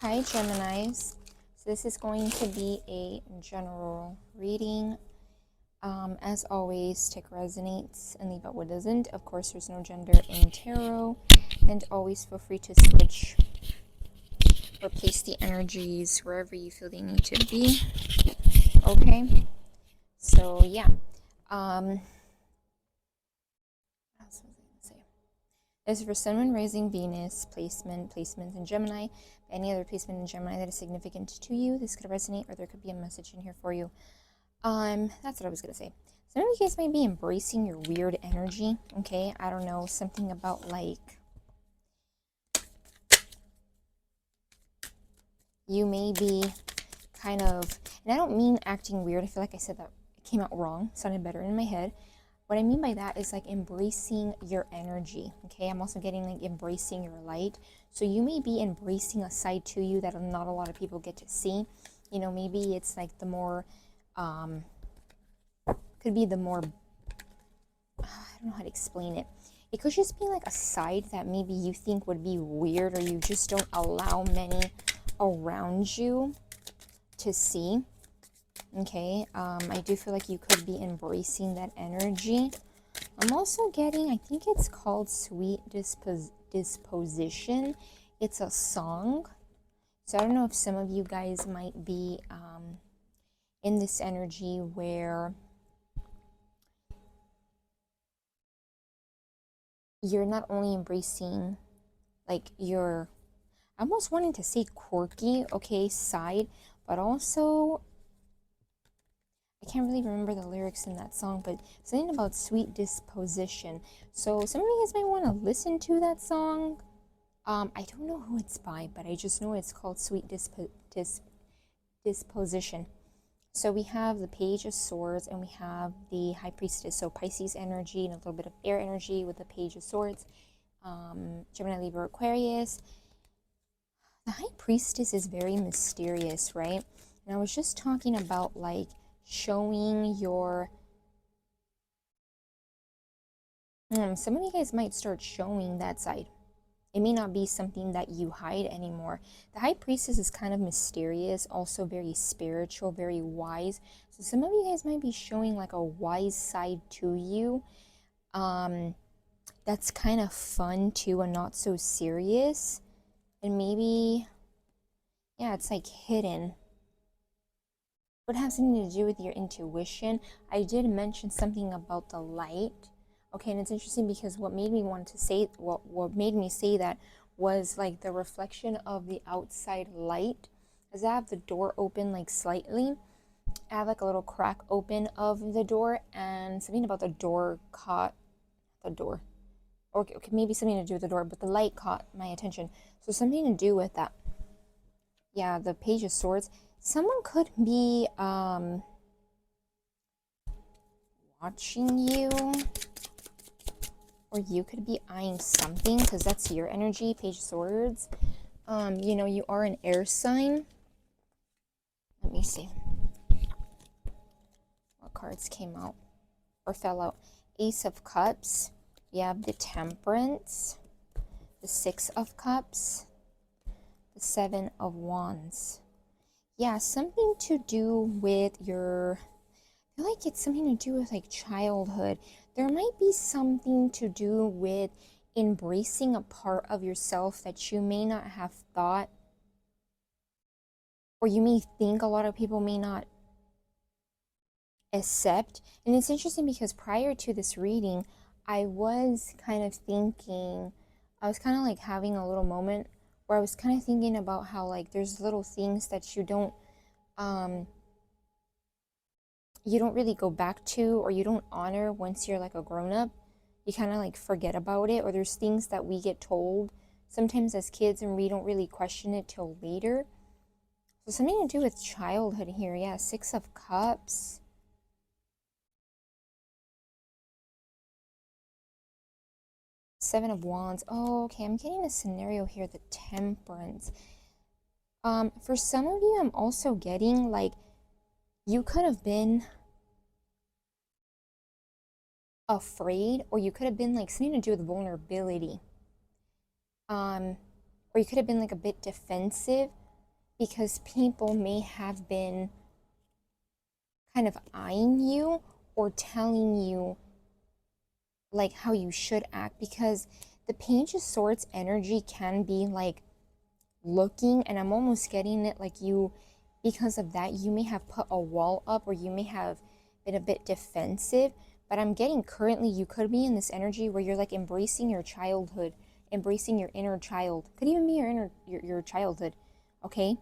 Hi, Geminis. So this is going to be a general reading. As always, take resonates and leave out what doesn't. Of course, there's no gender in tarot. And always feel free to switch or place the energies wherever you feel they need to be. Okay? So, yeah. What else was I going to say? This is for Sun, Moon, Rising, Venus, placements in Gemini. Any other placement in Gemini that is significant to you, this could resonate, or there could be a message in here for you. That's what I was gonna say. Some of you guys might be embracing your weird energy, okay? I don't know, something about like you may be kind of, and I don't mean acting weird. I feel like I said that it came out wrong, sounded better in my head. What I mean by that is like embracing your energy, okay? I'm also getting like embracing your light. So you may be embracing a side to you that not a lot of people get to see. You know, maybe it's like the more, could be the more, I don't know how to explain it. It could just be like a side that maybe you think would be weird, or you just don't allow many around you to see. Okay, I do feel like you could be embracing that energy. I'm also getting, I think it's called Sweet Disposition. It's a song. So I don't know if some of you guys might be in this energy where you're not only embracing like your, I almost wanted to say quirky, okay, side, but also I can't really remember the lyrics in that song, but something about sweet disposition. So some of you guys might want to listen to that song. I don't know who it's by, but I just know it's called Sweet Disposition. So we have the Page of Swords and we have the High Priestess. So Pisces energy and a little bit of air energy with the Page of Swords. Gemini, Libra, Aquarius. The High Priestess is very mysterious, right? And I was just talking about like showing your, some of you guys might start showing that side. It may not be something that you hide anymore. The High Priestess is kind of mysterious, also very spiritual, very wise. So some of you guys might be showing like a wise side to you. That's kind of fun too and not so serious. And maybe, yeah, it's like hidden. Would have something to do with your intuition. I did mention something about the light. Okay, and it's interesting because what made me want to say, what made me say that was like the reflection of the outside light. As I have the door open like slightly, I have like a little crack open of the door, and something about the door caught the door. Okay, maybe something to do with the door, but the light caught my attention. So something to do with that. Yeah, the Page of Swords. Someone could be watching you, or you could be eyeing something, because that's your energy, Page of Swords. You know, you are an air sign. Let me see what cards came out or fell out. Ace of Cups. You have the Temperance, the Six of Cups, the Seven of Wands. Yeah, something to do with your, I feel like it's something to do with like childhood. There might be something to do with embracing a part of yourself that you may not have thought, or you may think a lot of people may not accept. And it's interesting because prior to this reading, I was kind of thinking, I was kind of like having a little moment where I was kind of thinking about how like there's little things that you don't really go back to, or you don't honor once you're like a grown-up. You kind of like forget about it, or there's things that we get told sometimes as kids and we don't really question it till later. So something to do with childhood here. Yeah, Six of Cups. Seven of Wands. Oh, okay, I'm getting a scenario here, the Temperance. For some of you, I'm also getting like you could have been afraid, or you could have been like something to do with vulnerability. Or you could have been like a bit defensive because people may have been kind of eyeing you or telling you like how you should act, because the Page of Swords energy can be like looking, and I'm almost getting it like you, because of that, you may have put a wall up or you may have been a bit defensive. But I'm getting currently you could be in this energy where you're like embracing your childhood, embracing your inner child. Could even be your childhood, okay?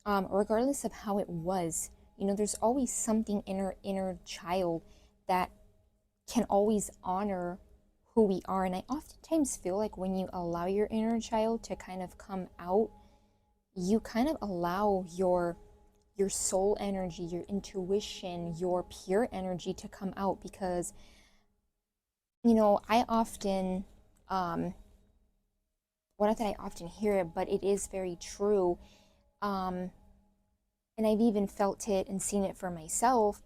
Regardless of how it was, you know, there's always something in our inner child that can always honor who we are. And I oftentimes feel like when you allow your inner child to kind of come out, you kind of allow your soul energy, your intuition, your pure energy to come out. Because, you know, I often well, not that I often hear it, but it is very true. And I've even felt it and seen it for myself.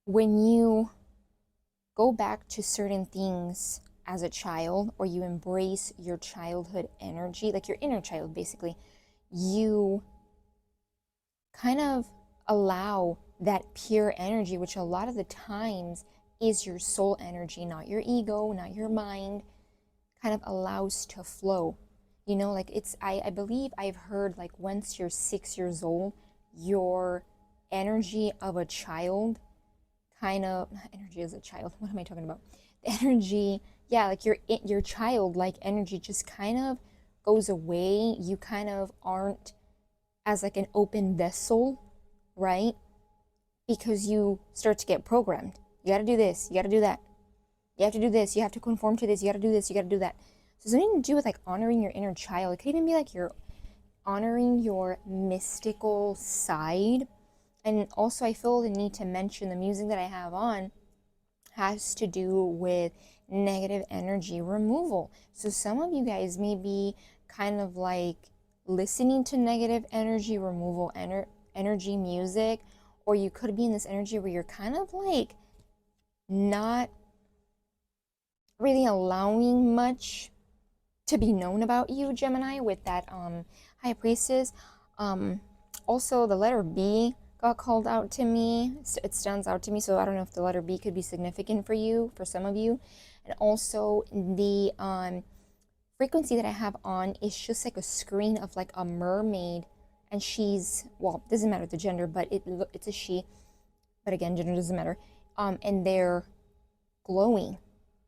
When you go back to certain things as a child, or you embrace your childhood energy, like your inner child basically, you kind of allow that pure energy, which a lot of the times is your soul energy, not your ego, not your mind, kind of allows to flow. You know, like it's, I believe I've heard like once you're 6 years old, your energy of a child kind of, not energy as a child, what am I talking about? The energy, yeah, like your childlike energy just kind of goes away. You kind of aren't as like an open vessel, right? Because you start to get programmed. You got to do this, you got to do that. You have to do this, you have to conform to this, you got to do this, you got to do that. So something to do with like honoring your inner child. It could even be like you're honoring your mystical side. And also I feel the need to mention the music that I have on has to do with negative energy removal. So some of you guys may be kind of like listening to negative energy removal, energy music, or you could be in this energy where you're kind of like not really allowing much to be known about you, Gemini, with that High Priestess. Also, the letter B got called out to me. It stands out to me, so I don't know if the letter B could be significant for you, for some of you. And also, the frequency that I have on is just like a screen of like a mermaid, and she's, well, doesn't matter the gender, but it's a she. But again, gender doesn't matter. And they're glowing.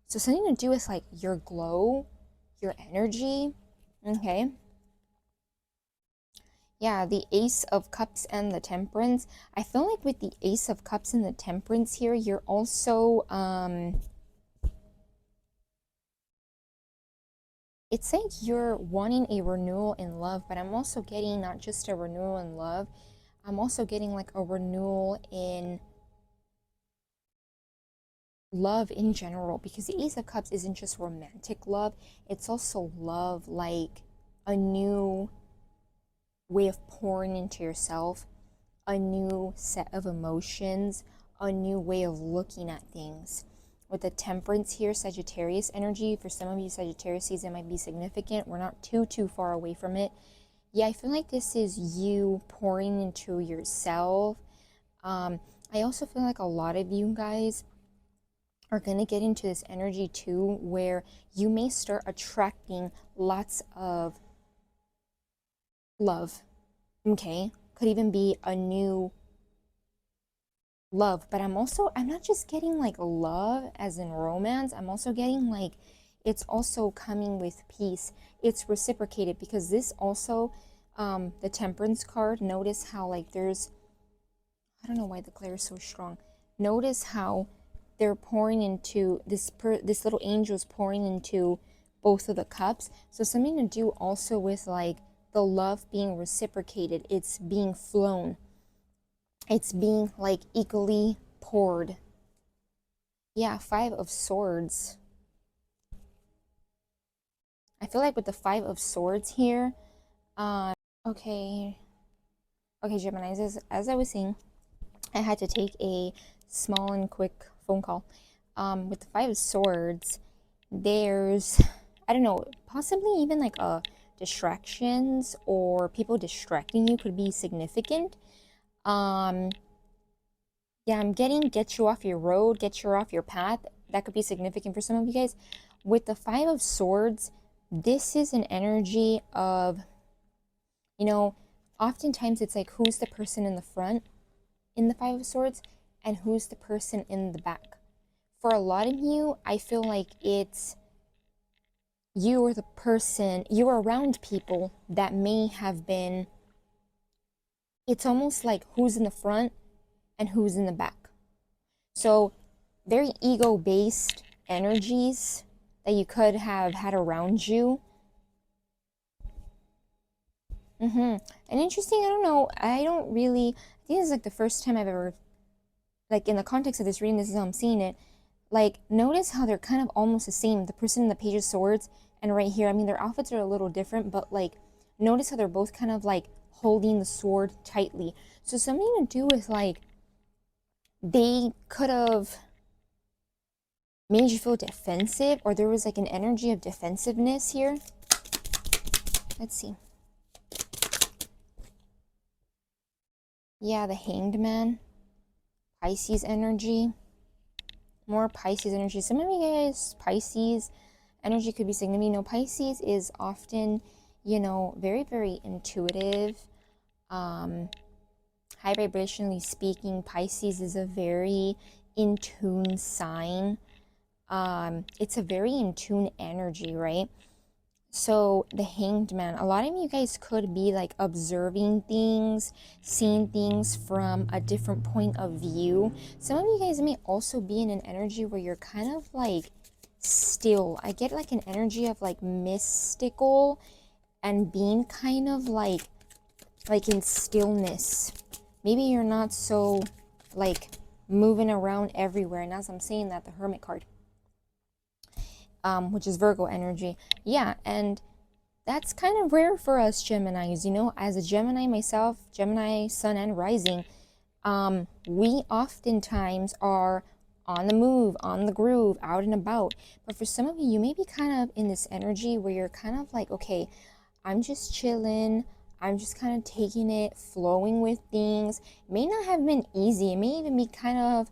So something to do with like your glow, your energy, okay? Yeah, the Ace of Cups and the Temperance. I feel like with the Ace of Cups and the Temperance here, you're also, it's like you're wanting a renewal in love, but I'm also getting not just a renewal in love, I'm also getting like a renewal in love in general, because the Ace of Cups isn't just romantic love, it's also love like a new way of pouring into yourself, a new set of emotions, a new way of looking at things. With the Temperance here, Sagittarius energy, for some of you Sagittarius season might be significant. We're not too far away from it. Yeah, I feel like this is you pouring into yourself. I also feel like a lot of you guys are going to get into this energy too, where you may start attracting lots of love, okay? Could even be a new love, but I'm not just getting like love as in romance, I'm also getting like it's also coming with peace. It's reciprocated, because this also, the Temperance card, notice how like there's, I don't know why the glare is so strong. Notice how they're pouring into this little angel's pouring into both of the cups. So something to do also with like the love being reciprocated. It's being flown. It's being like equally poured. Yeah, Five of Swords. I feel like with the Five of Swords here, okay, Gemini, as I was saying, I had to take a small and quick phone call. With the Five of Swords, there's, I don't know, possibly even like a distractions or people distracting you could be significant. Yeah, I'm getting get you off your road, get you off your path. That could be significant for some of you guys. With the Five of Swords, this is an energy of, you know, oftentimes it's like, who's the person in the front in the Five of Swords and who's the person in the back. For a lot of you, I feel like it's you or the person, you're around people that may have been, it's almost like who's in the front and who's in the back. So very ego-based energies that you could have had around you. And interesting, I don't know, I think this is like the first time I've ever, like in the context of this reading, this is how I'm seeing it. Like, notice how they're kind of almost the same. The person in the Page of Swords and right here, I mean, their outfits are a little different, but like, notice how they're both kind of like holding the sword tightly. So something to do with like, they could have made you feel defensive, or there was like an energy of defensiveness here. Let's see. Yeah, the Hanged Man. Pisces energy. More Pisces energy. Some of you guys, Pisces energy could be significant. You know, Pisces is often, you know, very, very intuitive. High vibrationally speaking, Pisces is a very in tune sign. It's a very in tune energy, right? So the Hanged Man, a lot of you guys could be like observing things, seeing things from a different point of view. Some of you guys may also be in an energy where you're kind of like still. I get like an energy of like mystical and being kind of like in stillness. Maybe you're not so like moving around everywhere. And as I'm saying that, the Hermit card, which is Virgo energy. Yeah, and that's kind of rare for us Geminis, you know. As a Gemini myself, Gemini sun and rising, we oftentimes are on the move, on the groove, out and about. But for some of you, you may be kind of in this energy where you're kind of like, okay, I'm just chilling, I'm just kind of taking it, flowing with things. It may not have been easy, it may even be kind of,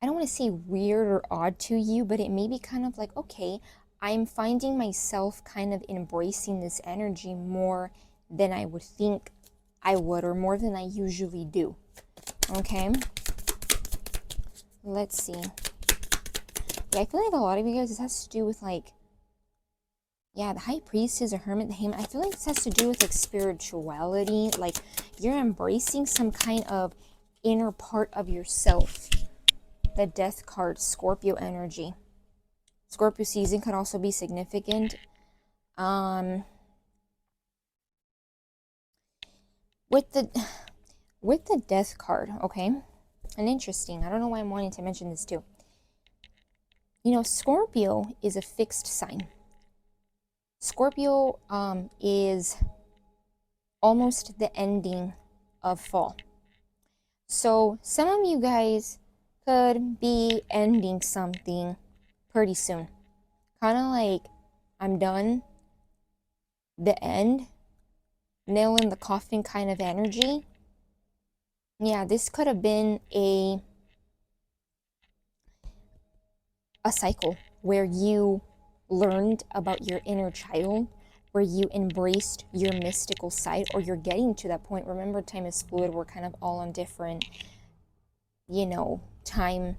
I don't want to say weird or odd to you, but it may be kind of like, okay, I'm finding myself kind of embracing this energy more than I would think I would, or more than I usually do. Okay? Let's see. Yeah, I feel like a lot of you guys, this has to do with like, yeah, the High Priestess, a Hermit, the Hangman. I feel like this has to do with like spirituality. Like you're embracing some kind of inner part of yourself. The Death card, Scorpio energy. Scorpio season could also be significant. With the Death card, okay? And interesting, I don't know why I'm wanting to mention this too. You know, Scorpio is a fixed sign. Scorpio is almost the ending of fall. So some of you guys could be ending something pretty soon. Kind of like, I'm done. The end. Nail in the coffin kind of energy. Yeah, this could have been a cycle where you learned about your inner child, where you embraced your mystical side, or you're getting to that point. Remember, time is fluid. We're kind of all on different, you know, time,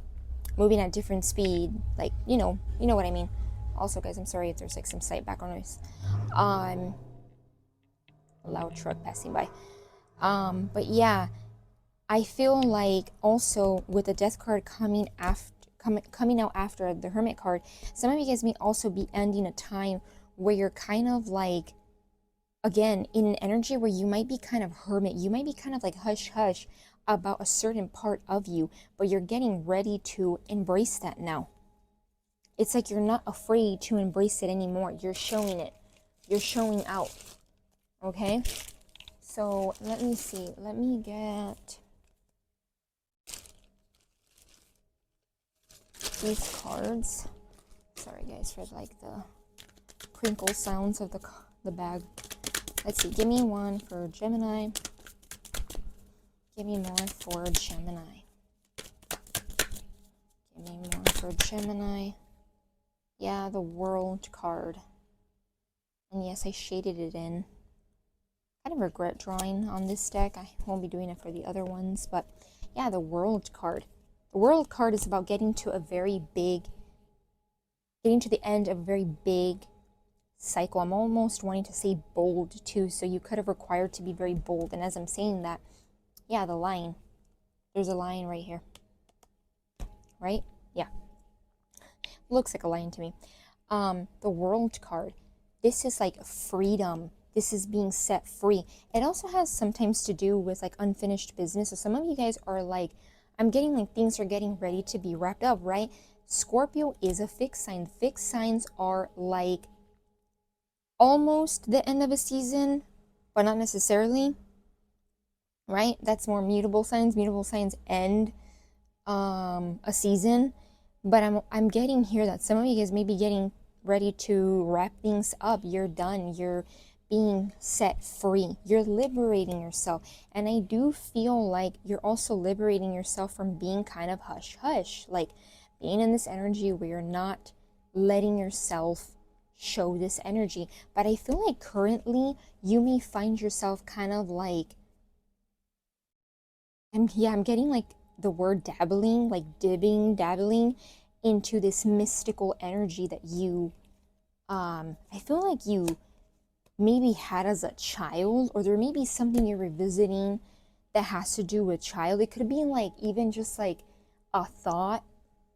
moving at different speed. Like, you know what I mean. Also, guys, I'm sorry if there's like some slight background noise. A loud truck passing by. But yeah, I feel like also with the Death card coming out after the Hermit card, some of you guys may also be ending a time where you're kind of like, again, in an energy where you might be kind of hermit. You might be kind of like hush hush about a certain part of you, but you're getting ready to embrace that now. It's like you're not afraid to embrace it anymore. You're showing it. You're showing out. Okay? So let me see. Let me get these cards. Sorry guys for like the crinkle sounds of the the bag. Let's see. Give me one for Gemini. Give me more for Gemini. Give me more for Gemini. Yeah, the World card. And yes, I shaded it in. Kind of regret drawing on this deck. I won't be doing it for the other ones, but yeah, the World card. The World card is about getting to the end of a very big cycle. I'm almost wanting to say bold too, so you could have required to be very bold. And as I'm saying that, yeah, the lion. There's a lion right here. Right? Yeah. Looks like a lion to me. The World card. This is like freedom. This is being set free. It also has sometimes to do with like unfinished business. So some of you guys are like, I'm getting like things are getting ready to be wrapped up, right? Scorpio is a fixed sign. Fixed signs are like almost the end of a season, but not necessarily, right? That's more mutable signs. Mutable signs end a season, but I'm getting here that some of you guys may be getting ready to wrap things up. You're done. You're being set free. You're liberating yourself. And I do feel like you're also liberating yourself from being kind of hush hush, like being in this energy where you're not letting yourself show this energy. But I feel like currently you may find yourself kind of like, I'm getting like the word dabbling, like dabbling into this mystical energy that you, I feel like you maybe had as a child, or there may be something you're revisiting that has to do with child. It could be like even just like a thought,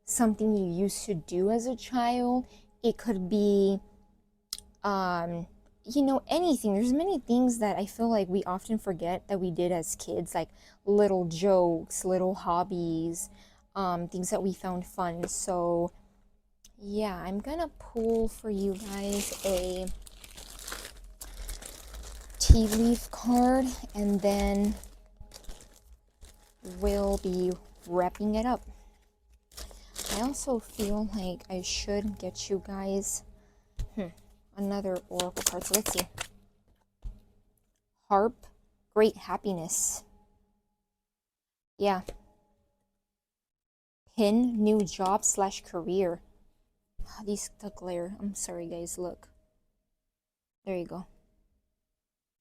something you used to do as a child. It could be, you know, anything. There's many things that I feel like we often forget that we did as kids, like little jokes, little hobbies, things that we found fun. So yeah, I'm gonna pull for you guys a tea leaf card, and then we'll be wrapping it up. I also feel like I should get you guys another oracle card. So let's see. Harp, great happiness. Yeah. Pin, new job / career. These the glare. I'm sorry guys, look. There you go.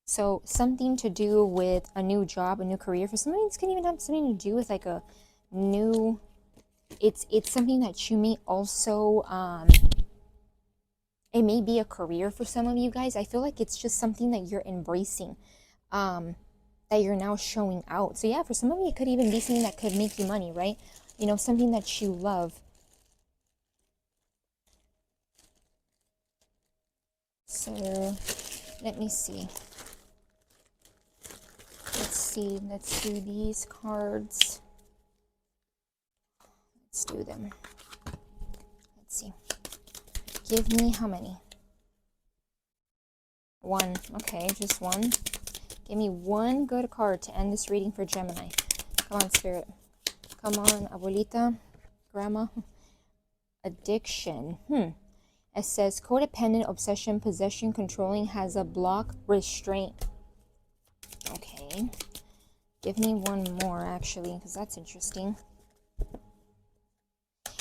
So something to do with a new job, a new career. For some of you, this can even have something to do with like a new, it's something that you may also, it may be a career for some of you guys. I feel like it's just something that you're embracing, that you're now showing out. So yeah, for some of you, it could even be something that could make you money, right? You know, something that you love. So let me see. Let's do these cards. Let's do them. Let's see. Give me how many? One. Okay, just one. Give me one good card to end this reading for Gemini. Come on, Spirit. Come on, Abuelita, Grandma. Addiction. It says codependent, obsession, possession, controlling, has a block, restraint. Okay. Give me one more, actually, because that's interesting.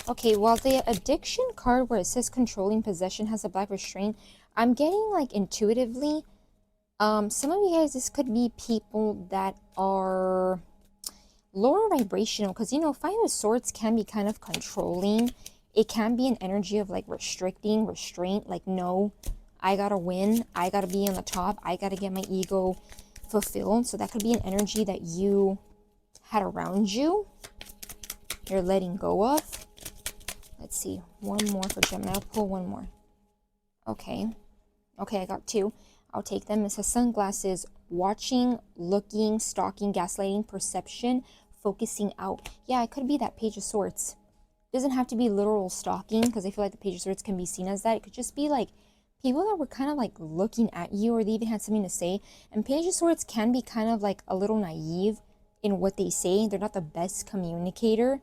Okay, well, the addiction card where it says controlling, possession, has a black restraint, I'm getting, like, intuitively, some of you guys, this could be people that are lower vibrational, because, you know, Five of Swords can be kind of controlling. It can be an energy of, like, restricting, restraint, like, no, I gotta win, I gotta be on the top, I gotta get my ego fulfilled. So that could be an energy that you had around you, you're letting go of. Let's see, one more for Gemini. I'll pull one more. Okay, I got two. I'll take them. It says sunglasses, watching, looking, stalking, gaslighting, perception, focusing out. Yeah, it could be that Page of Swords. It doesn't have to be literal stalking, because I feel like the Page of Swords can be seen as that. It could just be like people that were kind of like looking at you, or they even had something to say. And Page of Swords can be kind of like a little naive in what they say. They're not the best communicator,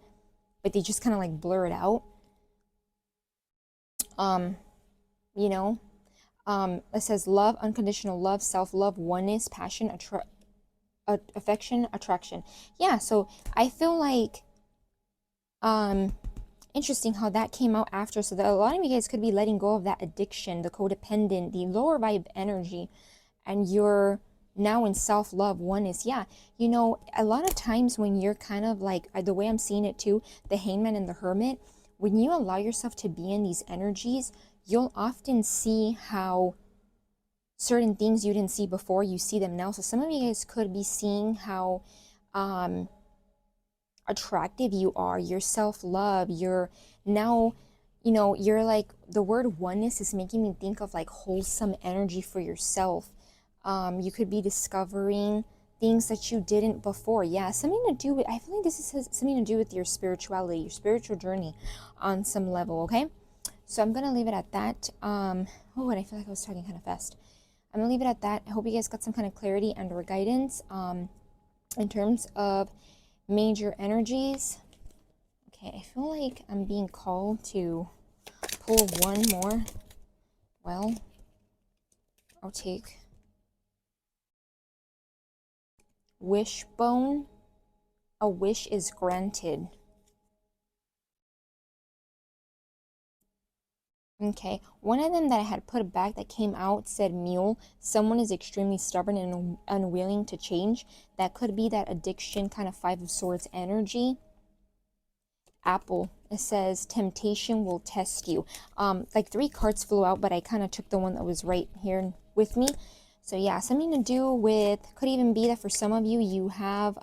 but they just kind of like blur it out. You know, It says love, unconditional love, self-love, oneness, passion, affection, attraction. Yeah, so I feel like interesting how that came out after. So that a lot of you guys could be letting go of that addiction, the codependent, the lower vibe energy, and you're now in self-love, oneness. Yeah, you know, a lot of times when you're kind of like, the way I'm seeing it too, the hangman and the hermit, when you allow yourself to be in these energies, you'll often see how certain things you didn't see before, you see them now. So some of you guys could be seeing how attractive you are, your self-love, you're now, you know, you're like, the word oneness is making me think of like wholesome energy for yourself. You could be discovering things that you didn't before. Yeah, something to do with, I feel like this has something to do with your spirituality, your spiritual journey on some level, okay? So I'm gonna leave it at that. Oh, and I feel like I was talking kind of fast. I'm gonna leave it at that. I hope you guys got some kind of clarity and or guidance in terms of major energies. Okay, I feel like I'm being called to pull one more. Well, I'll take Wishbone. A wish is granted. Okay, one of them that I had put back that came out said mule. Someone is extremely stubborn and unwilling to change. That could be that addiction, kind of Five of Swords energy. Apple, it says temptation will test you. Like 3 cards flew out, but I kind of took the one that was right here with me. So yeah, something to do with, could even be that for some of you, you have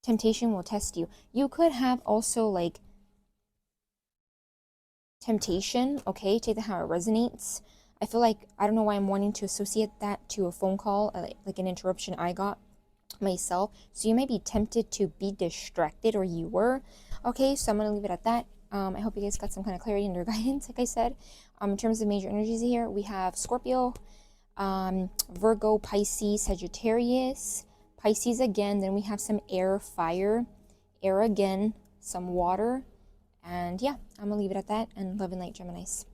temptation will test you. You could have also like temptation, okay, take that how it resonates. I feel like, I don't know why I'm wanting to associate that to a phone call, like an interruption I got myself. So you might be tempted to be distracted, or you were. Okay, so I'm gonna leave it at that. I hope you guys got some kind of clarity and your guidance. Like I said, in terms of major energies here, we have Scorpio, Virgo, Pisces, Sagittarius, Pisces again. Then we have some air, fire, air again, some water, and yeah, I'm gonna leave it at that. And love and light, Geminis.